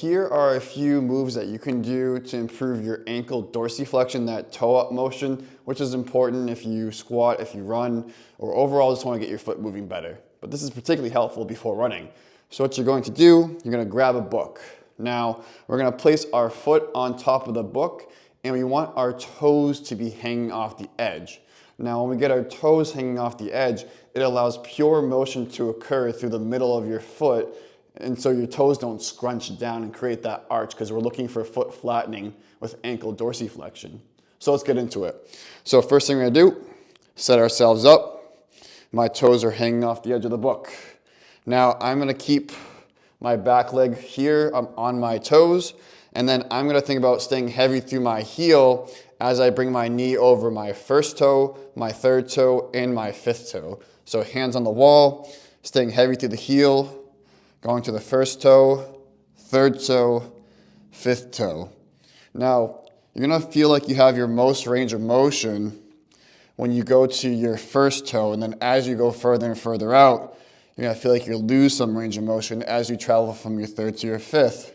Here are a few moves that you can do to improve your ankle dorsiflexion, that toe up motion, which is important if you squat, if you run, or overall just want to get your foot moving better. But this is particularly helpful before running. So what you're going to do, you're going to grab a book. Now, we're going to place our foot on top of the book, and we want our toes to be hanging off the edge. Now, when we get our toes hanging off the edge, it allows pure motion to occur through the middle of your foot, and so your toes don't scrunch down and create that arch, because we're looking for foot flattening with ankle dorsiflexion. So let's get into it. So first thing we're gonna do, set ourselves up. My toes are hanging off the edge of the book. Now I'm gonna keep my back leg here on my toes, and then I'm gonna think about staying heavy through my heel as I bring my knee over my first toe, my third toe, and my fifth toe. So hands on the wall, staying heavy through the heel, going to the first toe, third toe, fifth toe. Now, you're gonna feel like you have your most range of motion when you go to your first toe, and then as you go further and further out, you're gonna feel like you lose some range of motion as you travel from your third to your fifth.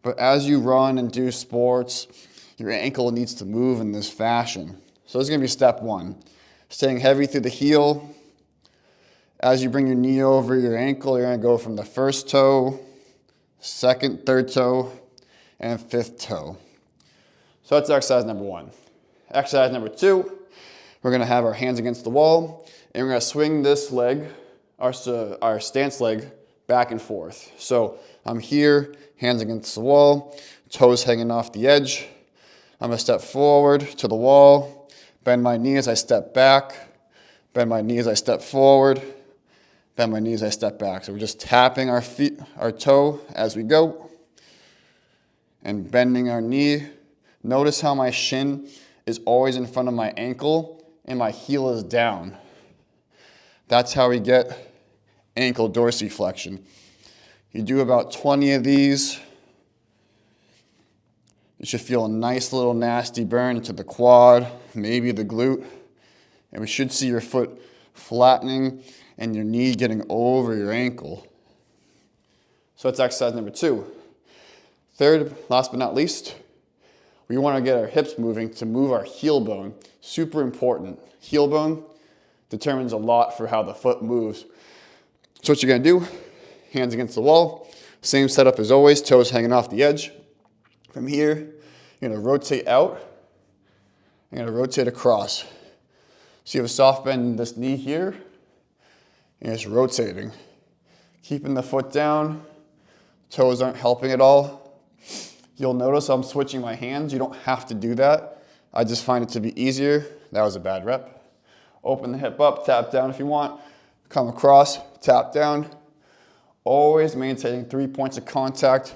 But as you run and do sports, your ankle needs to move in this fashion. So this is gonna be step one. Staying heavy through the heel. As you bring your knee over your ankle, you're gonna go from the first toe, second, third toe, and fifth toe. So that's exercise number one. Exercise number two, we're gonna have our hands against the wall, and we're gonna swing this leg, our stance leg, back and forth. So I'm here, hands against the wall, toes hanging off the edge. I'm gonna step forward to the wall, bend my knee as I step back, bend my knee as I step forward, bend my knee as I step back. So we're just tapping our toe as we go and bending our knee. Notice how my shin is always in front of my ankle and my heel is down. That's how we get ankle dorsiflexion. You do about 20 of these. You should feel a nice little nasty burn into the quad, maybe the glute, and we should see your foot flattening and your knee getting over your ankle. So that's exercise number two. Third, last but not least, we want to get our hips moving to move our heel bone. Super important. Heel bone determines a lot for how the foot moves. So what you're going to do, hands against the wall, same setup as always, toes hanging off the edge. From here, you're going to rotate out, you're going to rotate across. So you have a soft bend in this knee here, and it's rotating. Keeping the foot down, toes aren't helping at all. You'll notice I'm switching my hands. You don't have to do that. I just find it to be easier. That was a bad rep. Open the hip up, tap down if you want. Come across, tap down. Always maintaining 3 points of contact.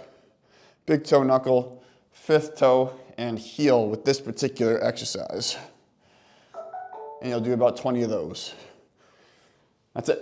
Big toe knuckle, fifth toe, and heel with this particular exercise. And you'll do about 20 of those. That's it.